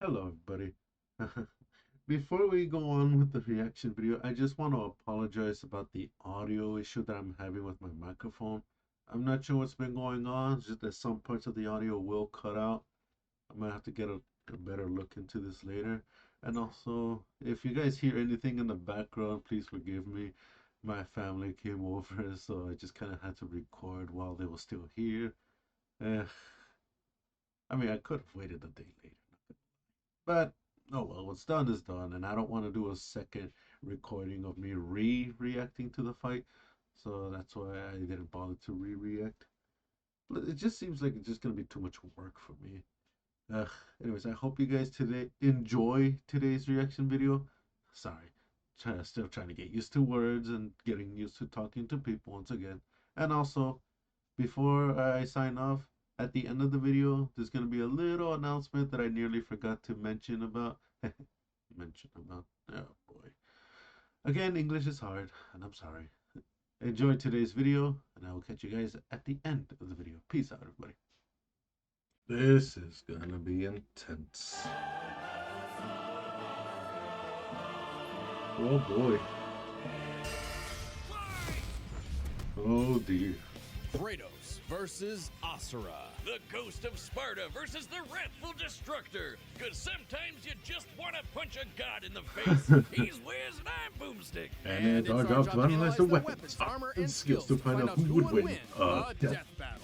Hello, everybody. Before we go on with the reaction video, I just want to apologize about the audio issue that I'm having with my microphone. I'm not sure what's been going on, it's just that some parts of the audio will cut out. I'm gonna have to get a better look into this later. And also, if you guys hear anything in the background, please forgive me. My family came over, so I just kind of had to record while they were still here. Eh, I mean, I could have waited a day later. But oh well, what's done is done, and I don't want to do a second recording of me reacting to the fight, so that's why I didn't bother to react. But it just seems like it's just gonna be too much work for me. Ugh. Anyways, I hope you guys today enjoy today's reaction video. Sorry, still trying to get used to words and getting used to talking to people once again. And also, before I sign off, at the end of the video, there's going to be a little announcement that I nearly forgot to mention about. Oh boy. Again, English is hard, and I'm sorry. Enjoy today's video, and I will catch you guys at the end of the video. Peace out, everybody. This is gonna be intense. Oh boy. Oh dear. Kratos versus Asura. The Ghost of Sparta versus the Wrathful Destructor. Cause sometimes you just want to punch a god in the face. He's Wiz and I'm Boomstick. And it's our job to analyze the weapons, armor, and skills to find out who would win a death battle.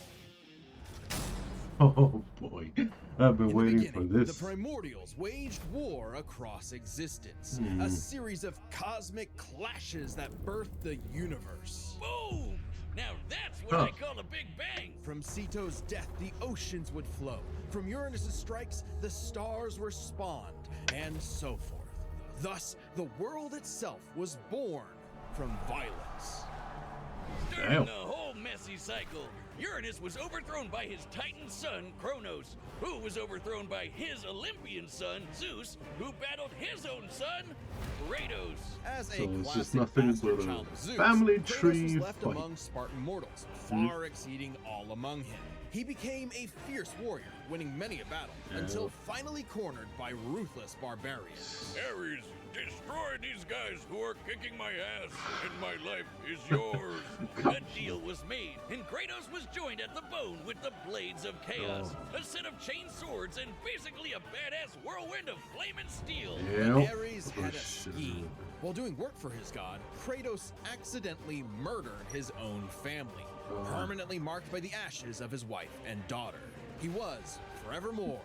Oh boy, I've been waiting for this. The Primordials waged war across existence. A series of cosmic clashes that birthed the universe. Boom! Now that's what I call a big bang. From Ceto's death, the oceans would flow. From Uranus's strikes, the stars were spawned, and so forth. Thus, the world itself was born from violence. During the whole messy cycle, Uranus was overthrown by his Titan son, Kronos, who was overthrown by his Olympian son, Zeus, who battled his own son, Kratos. As a So it's just classic nothing bastard but a child of Zeus, family Kratos tree was left fight. among Spartan mortals, far exceeding all among him. He became a fierce warrior, winning many a battle, until finally cornered by ruthless barbarians. Ares, destroy these guys who are kicking my ass, and my life is yours. A deal was made, and Kratos was joined at the bone with the Blades of Chaos, a set of chain swords, and basically a badass whirlwind of flame and steel. But Ares had a scheme. While doing work for his god, Kratos accidentally murdered his own family, permanently marked by the ashes of his wife and daughter. He was, forevermore,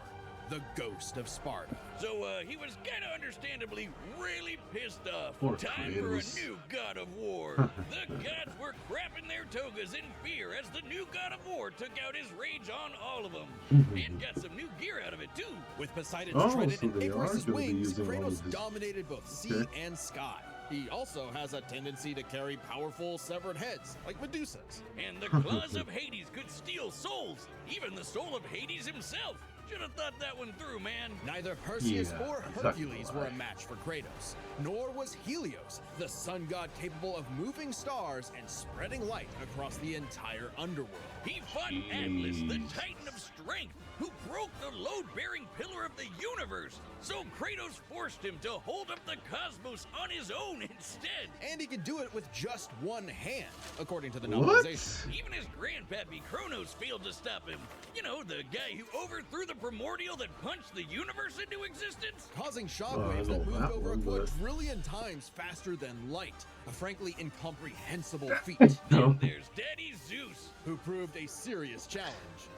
the Ghost of Sparta. So, he was kinda understandably really pissed off. Poor Time for a Kratos. new god of war. The gods were crapping their togas in fear as the new god of war took out his rage on all of them. And got some new gear out of it, too. With Poseidon's trident so and they are Icarus's gonna be wings, using all of Kratos his- dominated both sea and sky. He also has a tendency to carry powerful severed heads, like Medusa's. And the claws of Hades could steal souls, even the soul of Hades himself. Should have thought that one through, man. Neither Perseus Yeah, or that's Hercules were a right. match for Kratos, nor was Helios, the sun god capable of moving stars and spreading light across the entire underworld. He fought Atlas, the Titan of Strength, who broke the load-bearing pillar of the universe. So Kratos forced him to hold up the cosmos on his own instead. And he could do it with just one hand, according to the What? novelization. Even his grandpappy Kronos failed to stop him. You know, the guy who overthrew the primordial that punched the universe into existence? Causing I shockwaves know that moved that over a one, but- quadrillion times faster than light. A frankly incomprehensible feat. No. And there's Daddy Zeus. Who proved a serious challenge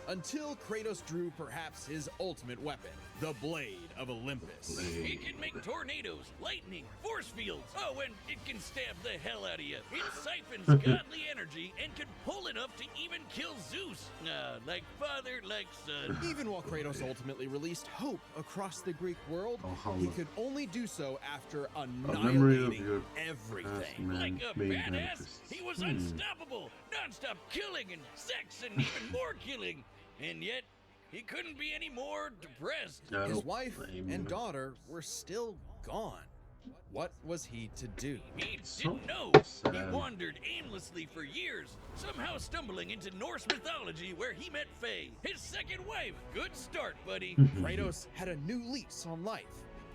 until Kratos drew perhaps his ultimate weapon, the Blade of Olympus. It can make tornadoes, lightning, force fields. Oh, and it can stab the hell out of you. It siphons godly energy and can pull enough to even kill Zeus. Like father, like son. Even while Kratos ultimately released hope across the Greek world, Oh, he could only do so after memory of annihilating your everything. man Like a made badass, manifest. he was unstoppable. Non-stop killing and sex and even more killing. And yet, he couldn't be any more depressed. I His don't wife blame and you. daughter were still gone. What was he to do? He So didn't know. He sad. wandered aimlessly for years, somehow stumbling into Norse mythology where he met Faye, his second wife. Good start, buddy. Kratos had a new lease on life,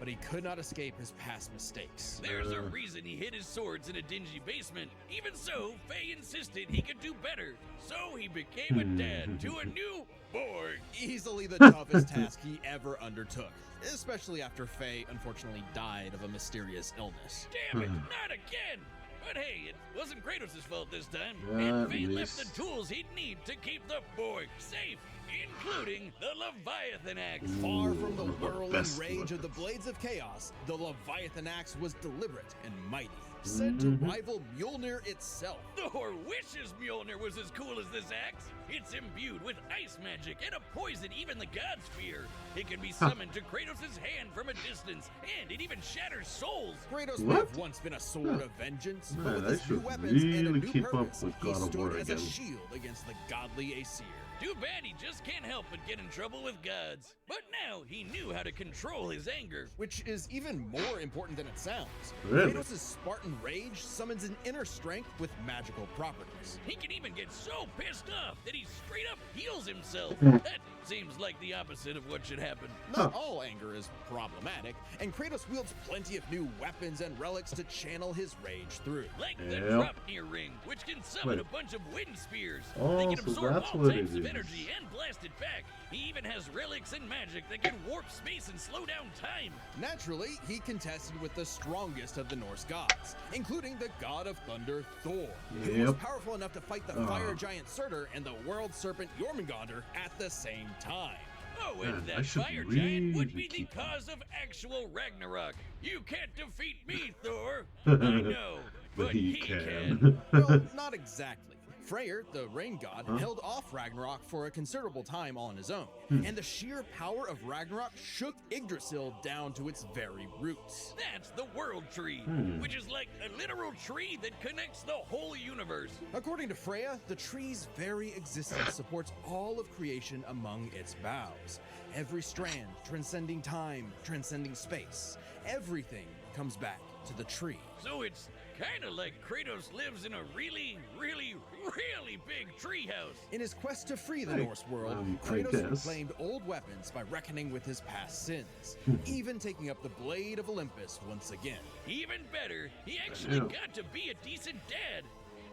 but he could not escape his past mistakes. There's a reason he hid his swords in a dingy basement. Even so, Faye insisted he could do better. So he became a dad to a new boy. Easily the toughest task he ever undertook, especially after Faye unfortunately died of a mysterious illness. Damn it, not again! But hey, it wasn't Kratos' fault this time. Yeah, And at Faye left least. the tools he'd need to keep the boy safe, including the Leviathan axe. Far from the One of the whirling best rage of the weapons. Blades of Chaos, the Leviathan axe was deliberate and mighty, said to rival Mjolnir itself. Thor wishes Mjolnir was as cool as this axe. It's imbued with ice magic and a poison even the gods fear. It can be summoned to Kratos' hand from a distance, and it even shatters souls. Kratos may have What? once been a sword of vengeance, but Man, with I his new should weapons and a really new keep up purpose, with he God of War stood as a again. shield against the godly Asir. Too bad he just can't help but get in trouble with gods. But now he knew how to control his anger. Which is even more important than it sounds. Really? Kratos' Spartan rage summons an inner strength with magical properties. He can even get so pissed off that he straight up heals himself. That seems like the opposite of what should happen. Not all anger is problematic, and Kratos wields plenty of new weapons and relics to channel his rage through. Like the Yep. Dropnir ring, which can summon Wait. a bunch of wind spears. Oh, They can so absorb that's all what types it of is. energy and blast it back. He even has relics and magic that can warp space and slow down time. Naturally, he contested with the strongest of the Norse gods, including the god of thunder, Thor, who was Yep. powerful enough to fight the fire giant Surtur and the world serpent Jormungandr at the same time. Oh, and Man, I that should fire giant would really be the keep up. cause of actual Ragnarok. You can't defeat me, Thor. I know, but he can. Well, not exactly. Freyr, the rain god, held off Ragnarok for a considerable time on his own, and the sheer power of Ragnarok shook Yggdrasil down to its very roots. That's the world tree, which is like a literal tree that connects the whole universe. According to Freya, the tree's very existence supports all of creation among its boughs. Every strand transcending time, transcending space. Everything comes back to the tree. So it's kind of like Kratos lives in a really, really, really big treehouse. In his quest to free the I- Norse world, I Kratos guess. reclaimed old weapons by reckoning with his past sins, even taking up the Blade of Olympus once again. Even better, he actually Yeah. got to be a decent dad.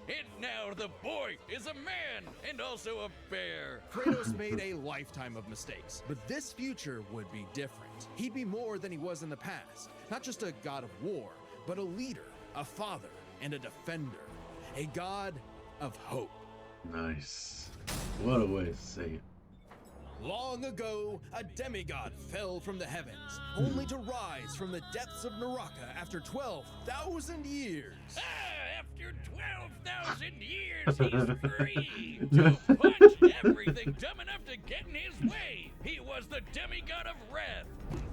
And now the boy is a man and also a bear. Kratos made a lifetime of mistakes, but this future would be different. He'd be more than he was in the past, not just a god of war, but a leader, a father, and a defender, a god of hope. Nice. What a way to say it. Long ago, a demigod fell from the heavens, only to rise from the depths of Naraka after 12,000 years. Ah, after 12,000 years, he's free to punch everything dumb enough to get in his way. He was the demigod of wrath,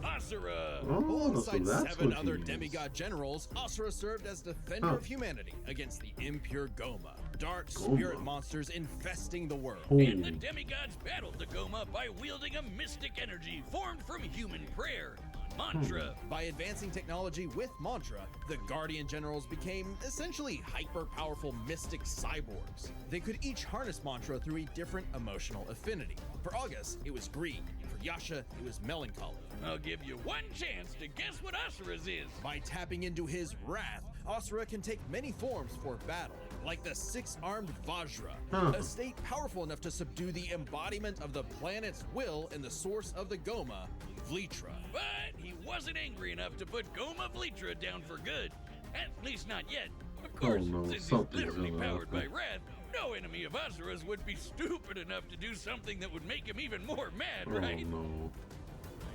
Asura. Oh, so Alongside that's 7 what other he is. demigod generals, Asura served as defender Huh. of humanity against the impure Goma, dark Goma. spirit monsters infesting the world. And the Holy. demigods battled the Goma by wielding a mystic energy formed from human prayer, mantra. By advancing technology with mantra, the Guardian Generals became essentially hyper-powerful mystic cyborgs. They could each harness mantra through a different emotional affinity. For August, it was greed. For Yasha, it was melancholy. I'll give you one chance to guess what Asura's is. By tapping into his wrath, Asura can take many forms for battle, like the six-armed Vajra, Huh. a state powerful enough to subdue the embodiment of the planet's will and the source of the Goma, Vlitra. But he wasn't angry enough to put Goma Vlitra down for good. At least not yet. Of course, no, since he's something's literally gonna powered by happen. wrath, no enemy of Asura's would be stupid enough to do something that would make him even more mad, Oh right? no.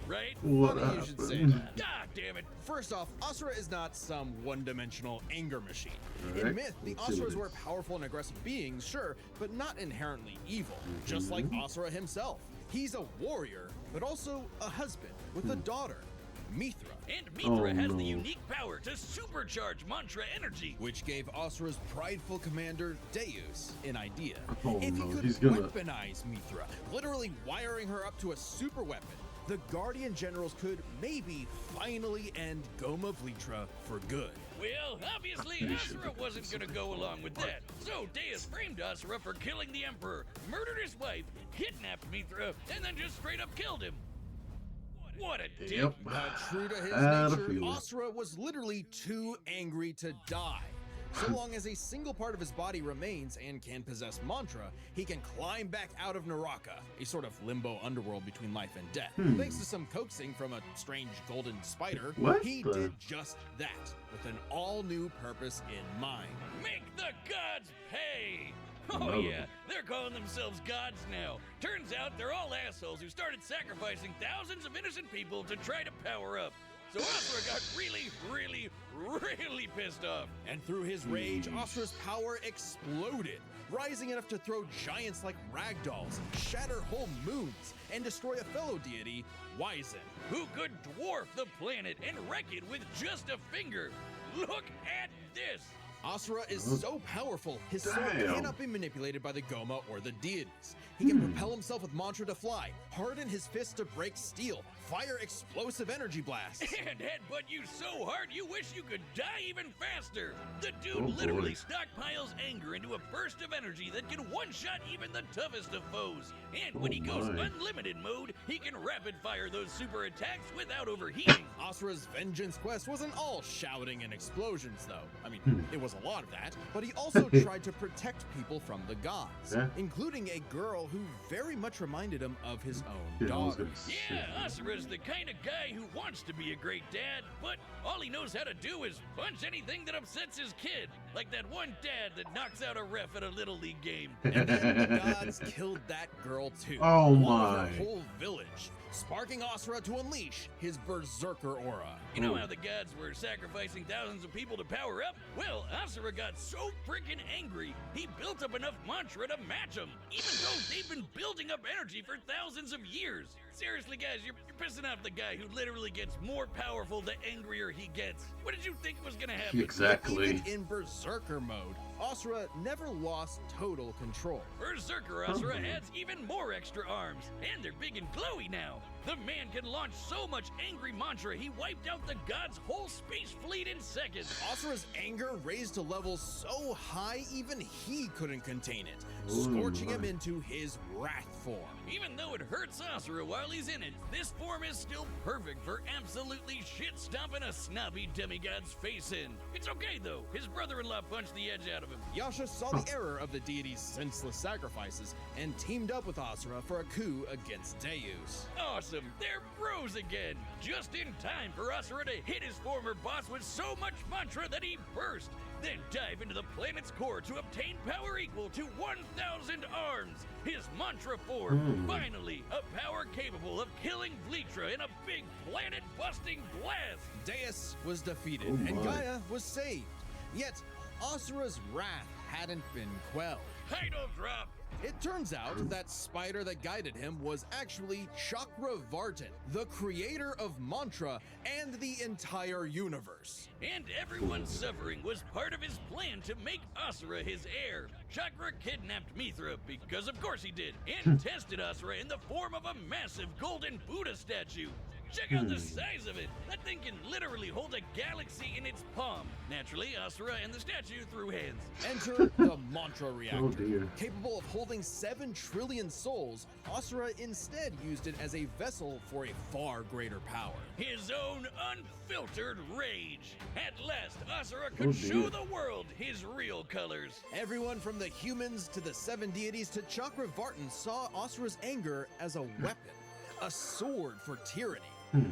Right? What Funny you should say happened? that. God damn it. First off, Asura is not some one-dimensional anger machine. In Alright, myth, the let's see what Asuras it were is. powerful and aggressive beings, sure, but not inherently evil, just like Asura himself. He's a warrior, but also a husband with a daughter, Mithra, And Mithra Oh, has no. the unique power to supercharge mantra energy. which gave Asura's prideful commander, Deus, an idea. Oh, If he no, could he's gonna- weaponize Mithra, literally wiring her up to a super weapon, the Guardian Generals could maybe finally end Goma Vlitra for good. Well, obviously, Asura wasn't gonna go along with that. So Deus framed Asura for killing the Emperor, murdered his wife, kidnapped Mithra, and then just straight up killed him. What a dick. Yep. True to his Had a nature, feeling. Asura was literally too angry to die. So long as a single part of his body remains and can possess mantra, he can climb back out of Naraka, a sort of limbo underworld between life and death. Thanks to some coaxing from a strange golden spider, What he the- did just that, with an all-new purpose in mind. Make the gods pay! Oh Another yeah, one. they're calling themselves gods now. Turns out they're all assholes who started sacrificing thousands of innocent people to try to power up. So Asura got really pissed off. And through his rage, Asura's power exploded, rising enough to throw giants like ragdolls, shatter whole moons, and destroy a fellow deity, Wyzen. Who could dwarf the planet and wreck it with just a finger? Look at this! Asura is so powerful, his soul Damn. cannot be manipulated by the Goma or the deities. He can propel himself with mantra to fly, harden his fists to break steel, fire explosive energy blasts. And headbutt you so hard you wish you could die even faster. The dude Oh, literally boy. stockpiles anger into a burst of energy that can one-shot even the toughest of foes. And when he goes my. unlimited mode, he can rapid-fire those super attacks without overheating. Asura's vengeance quest wasn't all shouting and explosions, though. I mean, it was a lot of that, but he also tried to protect people from the gods, Yeah. including a girl who very much reminded him of his own Yeah, I was daughter. gonna say. Yeah, Asura's the kind of guy who wants to be a great dad, but all he knows how to do is punch anything that upsets his kid. Like that one dad that knocks out a ref at a Little League game. And then the gods killed that girl too, Oh along my. with her whole village, sparking Asura to unleash his berserker aura. You know how the gods were sacrificing thousands of people to power up? Well, Asura got so freaking angry, he built up enough mantra to match them, even though they've been building up energy for thousands of years. Seriously, guys, you're pissing off the guy who literally gets more powerful the angrier he gets. What did you think was gonna happen? Exactly. Even in berserker mode, Asura never lost total control. Berserker Asura adds even more extra arms, and they're big and glowy now. The man can launch so much angry mantra, he wiped out the god's whole space fleet in seconds. Asura's anger raised to levels so high even he couldn't contain it, scorching him into his wrath form. Even though it hurts Asura while he's in it, this form is still perfect for absolutely shit-stomping a snobby demigod's face in. It's okay though, his brother-in-law punched the edge out of him. Yasha saw the error of the deity's senseless sacrifices and teamed up with Asura for a coup against Deus. Awesome, they're bros again! Just in time for Asura to hit his former boss with so much mantra that he burst, then dive into the planet's core to obtain power equal to 1,000 arms! His mantra form, finally, a power capable of killing Vlitra in a big planet-busting blast! Deus was defeated Oh and my. Gaia was saved. Yet, Asura's wrath hadn't been quelled. Title drop! It turns out that spider that guided him was actually Chakravartin, the creator of mantra and the entire universe. And everyone's suffering was part of his plan to make Asura his heir. Chakra kidnapped Mithra, because of course he did, and tested Asura in the form of a massive golden Buddha statue. Check out the size of it! That thing can literally hold a galaxy in its palm. Naturally, Asura and the statue threw hands. Enter the mantra reactor. Oh dear. Capable of holding 7 trillion souls, Asura instead used it as a vessel for a far greater power. His own unfiltered rage. At last, Asura Oh, could dear. show the world his real colors. Everyone from the humans to the 7 deities to Chakravartin saw Asura's anger as a weapon, a sword for tyranny.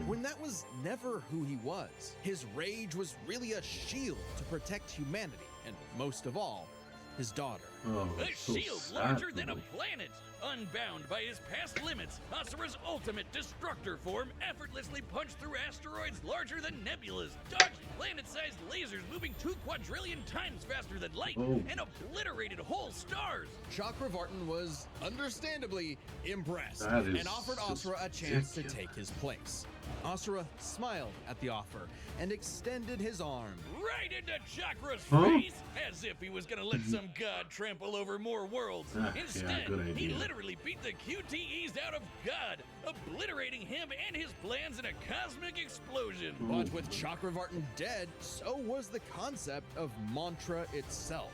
When that was never who he was. His rage was really a shield to protect humanity, and most of all, his daughter. Oh, A so shield sad larger for than a me. planet. Unbound by his past limits, Asura's ultimate destructor form effortlessly punched through asteroids larger than nebulas, dodged planet-sized lasers moving 2 quadrillion times faster than light, Oh. and obliterated whole stars. Chakravartin was understandably impressed That is and offered just Asura a chance to ridiculous. take his place. Asura smiled at the offer and extended his arm. Right into Chakra's Huh? face, as if he was gonna let some god trample over more worlds. Ah, yeah, Instead, good he idea. literally beat the QTEs out of God, obliterating him and his plans in a cosmic explosion. But with Chakravartin dead, so was the concept of mantra itself.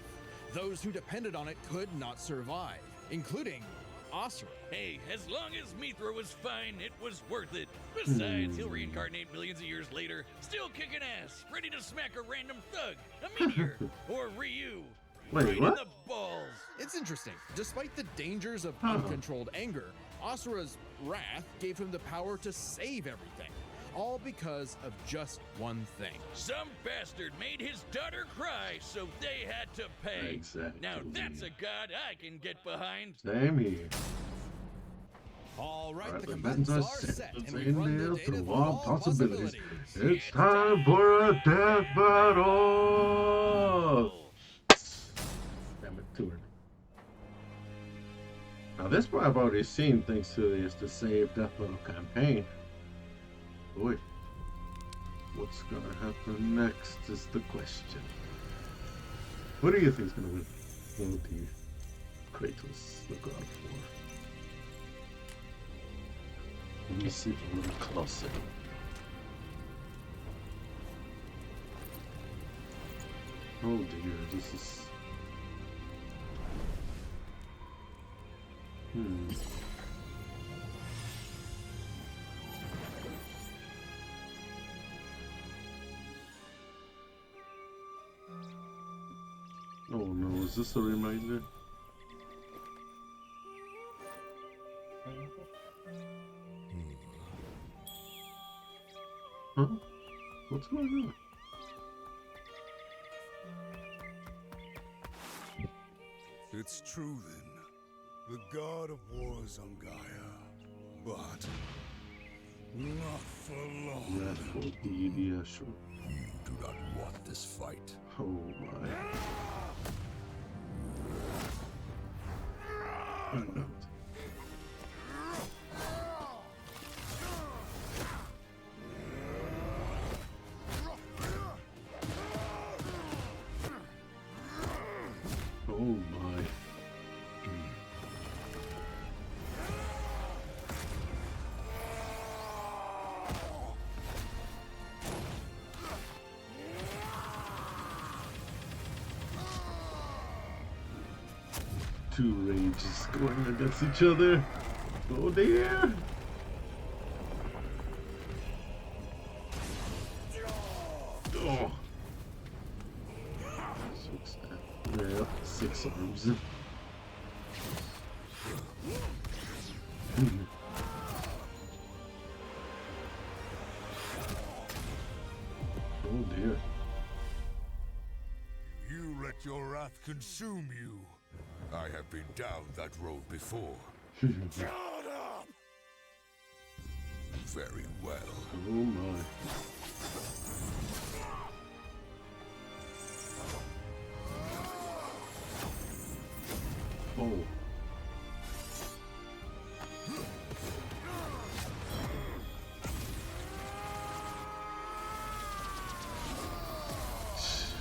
Those who depended on it could not survive, including Asura. Hey, as long as Mithra was fine, it was worth it. Besides, he'll reincarnate millions of years later, still kicking ass, ready to smack a random thug, a meteor, or Ryu. Wait, right what? in the balls. It's interesting. Despite the dangers of uncontrolled anger, Asura's wrath gave him the power to save everything. All because of just one thing. Some bastard made his daughter cry, so they had to pay. Exactly. Now that's a god I can get behind. Same here. All right, Alright, the the combatants buttons are are set, set. and Let's we've run aim the there data through through all all possibilities. possibilities. It's time for a death battle! Damn it, too early. Now this part I've already seen thanks to the Save Death Battle campaign. Boy, what's gonna happen next is the question. What do you think is gonna win? Will it be Kratos, the God of War? Let me see if I'm a little closer. Oh dear, this is... Oh no, is this a reminder? Huh? What's going on? It's true then. The god of war is on Gaia. But not for long. Wrathful deity Asura. You do not want this fight. Oh my. I'm out. Oh my. Two rages going against each other. Oh dear. Oh. Yeah, 6 arms. Oh dear. You let your wrath consume you. I have been down that road before. Shut up! Very well. Oh my. Oh.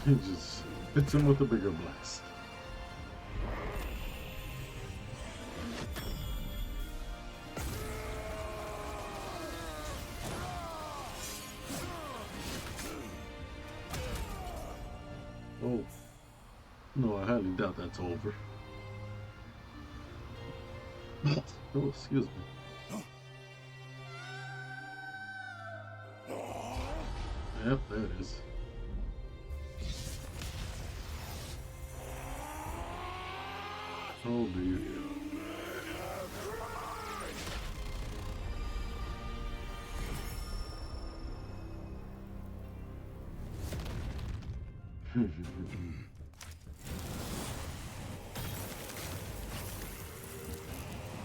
He just hits him with a bigger blast. Oh. No, I highly doubt that's over. Oh, excuse me. Yep, there it is. Oh dear.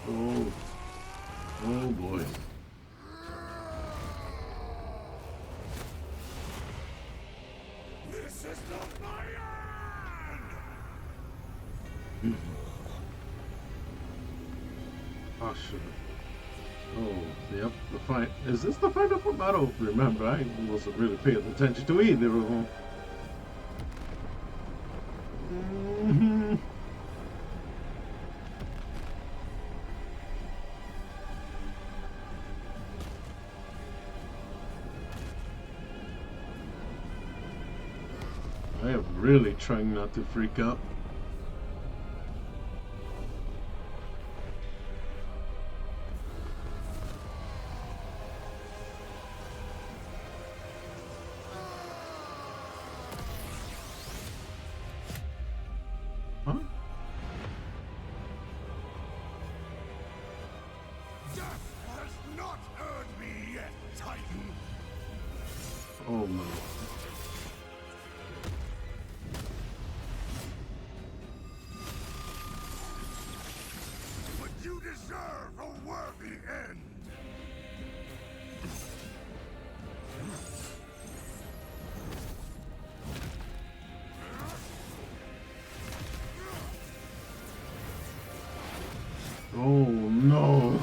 Oh. Oh boy. This is not my end! Asura. Oh, yep, the fight. Is this the final form? I don't remember. I wasn't really paying attention to either of them. I am really trying not to freak out. Huh? Death has not heard me yet, Titan. Oh no. But you deserve a worthy end. Oh no.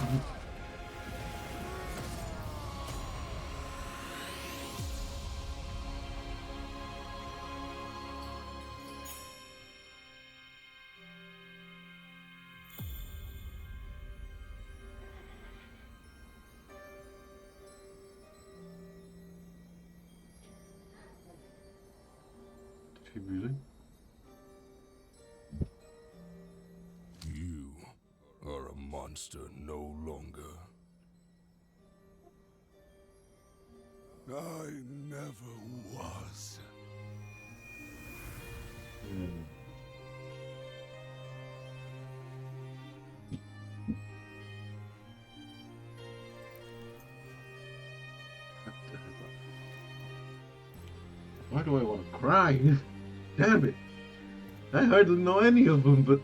Did he really? You are a monster no longer. I never was. Why do I want to cry? Damn it. I hardly know any of them, but...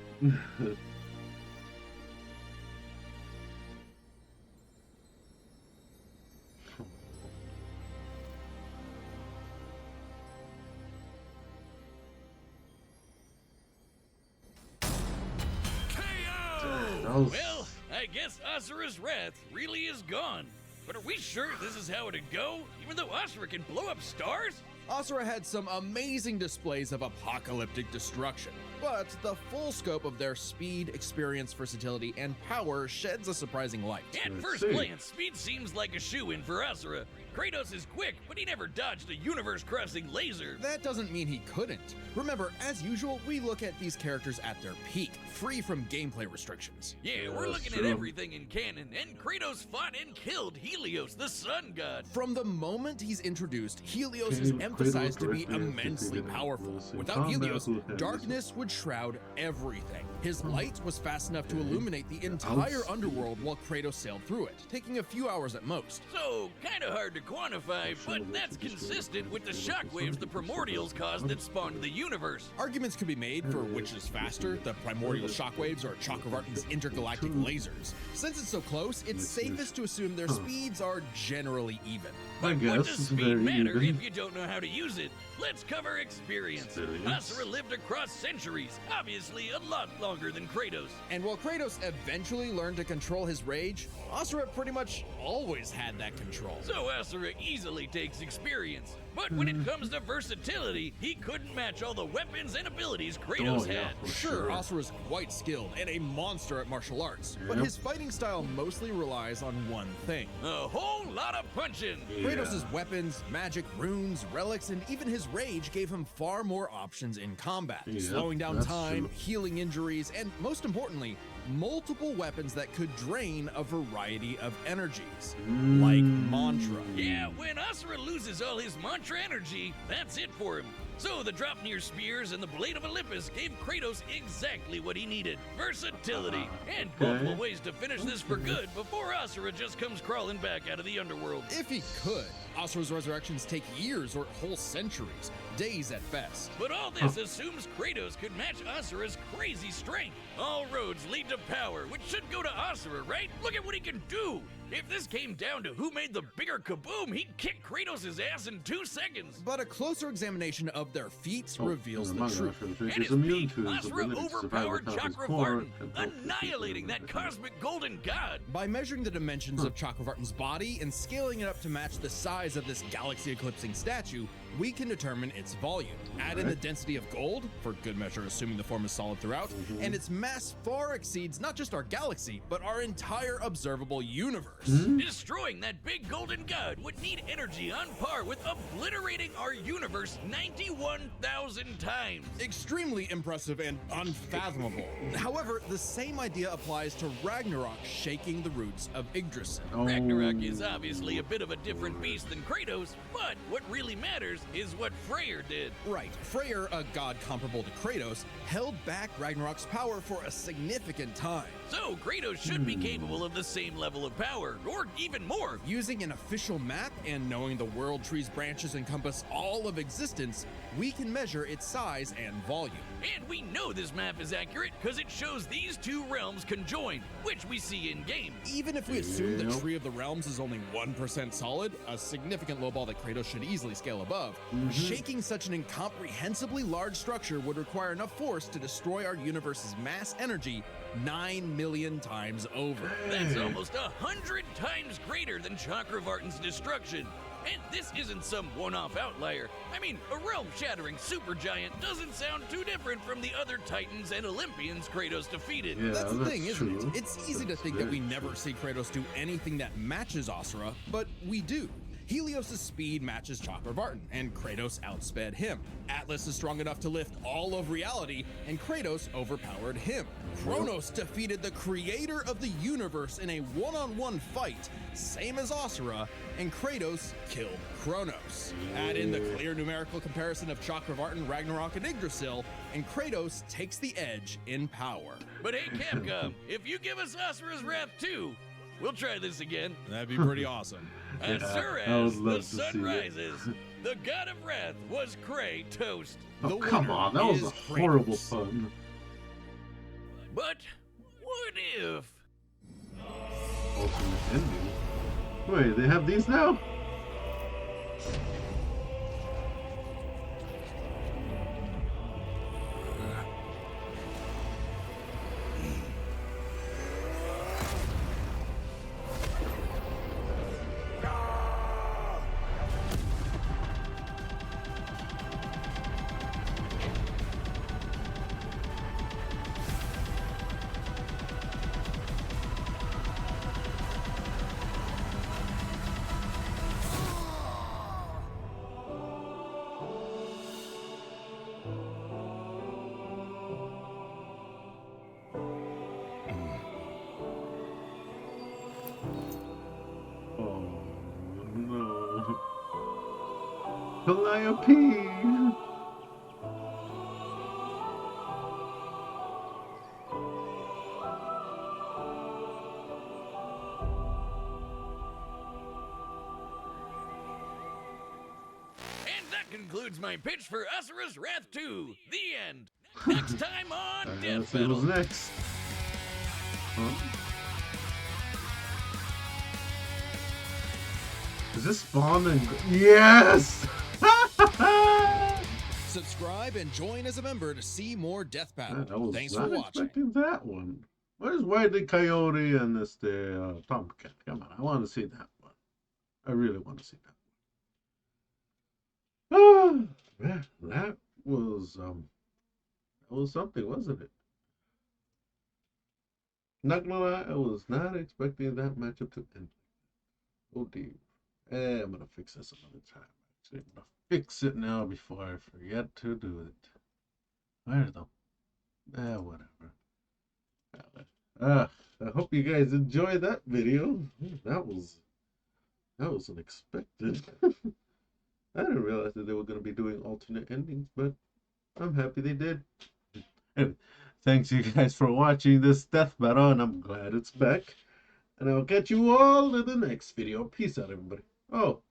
That was... Well, I guess Asura's wrath really is gone. But are we sure this is how it'd go? Even though Asura can blow up stars? Asura had some amazing displays of apocalyptic destruction, but the full scope of their speed, experience, versatility, and power sheds a surprising light. At Let's first see. glance, speed seems like a shoo-in for Asura. Kratos is quick, but he never dodged a universe-crossing laser. That doesn't mean he couldn't. Remember, as usual, we look at these characters at their peak, free from gameplay restrictions. Yeah, we're That's looking true. at everything in canon, and Kratos fought and killed Helios, the sun god. From the moment he's introduced, Helios Okay, is Kratos emphasized to be directly immensely defeated powerful. Atlas in Without combat Helios, with Hades. darkness would shroud everything. His light was fast enough to illuminate the entire underworld while Kratos sailed through it, taking a few hours at most. So, kinda hard to quantify, but that's consistent with the shockwaves the primordials caused that spawned the universe. Arguments could be made for which is faster, the primordial shockwaves or Chakravartin's intergalactic lasers. Since it's so close, it's safest to assume their speeds are generally even. I What guess does it's speed very matter even. if you don't know how to use it? Let's cover experience. Experience. Asura lived across centuries, obviously a lot longer than Kratos. And while Kratos eventually learned to control his rage, Asura pretty much always had that control. So Asura easily takes experience. But when it comes to versatility, he couldn't match all the weapons and abilities Kratos Oh, yeah, had. for Sure, Asura's quite skilled and a monster at martial arts, but Yep. his fighting style mostly relies on one thing. A whole lot of punching. Kratos' weapons, magic, runes, relics, and even his rage gave him far more options in combat, Yep, slowing down that's time, true. healing injuries, and most importantly, multiple weapons that could drain a variety of energies, like mantra. Yeah, when Asura loses all his mantra energy, that's it for him. So the Dropnir spears and the Blade of Olympus gave Kratos exactly what he needed. Versatility, and multiple ways to finish this for good before Asura just comes crawling back out of the underworld. If he could, Asura's resurrections take years or whole centuries, days at best. But all this assumes Kratos could match Asura's crazy strength. All roads lead to power, which should go to Asura, right? Look at what he can do! If this came down to who made the bigger kaboom, he'd kick Kratos' ass in 2 seconds. But a closer examination of their feats Oh, reveals the manga truth. reference, At is his immune peak, to his Asura ability to survive overpowered without his core Chakravartin, and both annihilating that defeat cosmic golden god. By measuring the dimensions of Chakravartin's body and scaling it up to match the size of this galaxy-eclipsing statue, we can determine its volume. Add in the density of gold, for good measure assuming the form is solid throughout, and its mass far exceeds not just our galaxy, but our entire observable universe. universe. Destroying that big golden god would need energy on par with obliterating our universe 91,000 times. Extremely impressive and unfathomable. However, the same idea applies to Ragnarok shaking the roots of Yggdrasil. Ragnarok is obviously a bit of a different beast than Kratos, but what really matters is what Freyr did. Right, Freyr, a god comparable to Kratos, held back Ragnarok's power for a significant time. So Kratos should be capable of the same level of power, or even more. Using an official map and knowing the world tree's branches encompass all of existence, we can measure its size and volume. And we know this map is accurate because it shows these two realms conjoined, which we see in game. Even if we assume the Tree of the Realms is only 1% solid, a significant lowball that Kratos should easily scale above, shaking such an incomprehensibly large structure would require enough force to destroy our universe's mass energy 9 million times over. That's almost 100 times greater than Chakravartin's destruction. And this isn't some one-off outlier. I mean, a realm-shattering supergiant doesn't sound too different from the other Titans and Olympians Kratos defeated. Yeah, That's the thing, isn't true. it? It's easy to think that we never see Kratos do anything that matches Asura, but we do. Helios' speed matches Chakravartin, and Kratos outsped him. Atlas is strong enough to lift all of reality, and Kratos overpowered him. Kronos defeated the creator of the universe in a one-on-one fight, same as Asura, and Kratos killed Kronos. Add in the clear numerical comparison of Chakravartin, Ragnarok, and Yggdrasil, and Kratos takes the edge in power. But hey, Capcom, if you give us Asura's Wrath 2, we'll try this again. That'd be pretty awesome. Asura, I would as the love to sun see it. rises, the god of wrath was Kratos. Oh, The come winner on, that was is a horrible Kratos. pun. But what if? Ultimate ending. Wait, they have these now? Oh no. Calliope! And that concludes my pitch for Asura's Wrath 2. The end. Next time on I Death guess it was Battle. next. Huh? Is this Spawn and... Yes! Subscribe and join as a member to see more Death Battle. I was Thanks for not watching. expecting that one. Where's Wily Coyote and this Tomcat? Come on, I want to see that one. I really want to see that one. Man, that was something, wasn't it? Not gonna lie, I was not expecting that matchup to end. Oh dear. I'm gonna fix this another time. Actually, I'm gonna fix it now before I forget to do it. Where though? Whatever. I hope you guys enjoyed that video. That was unexpected. I didn't realize that they were gonna be doing alternate endings, but I'm happy they did. Anyway, thanks you guys for watching this death battle, and I'm glad it's back. And I'll catch you all in the next video. Peace out, everybody. Oh,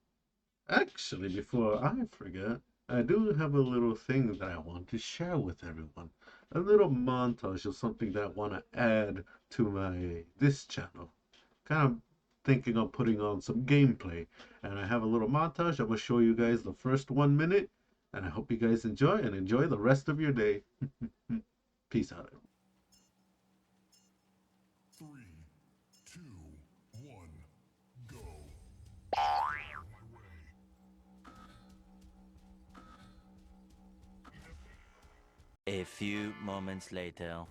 actually, before I forget, I do have a little thing that I want to share with everyone. A little montage of something that I want to add to this channel. Kind of thinking of putting on some gameplay. And I have a little montage. I'm going to show you guys the first 1 minute. And I hope you guys enjoy and enjoy the rest of your day. Peace out. 3, 2, 1, go. A few moments later.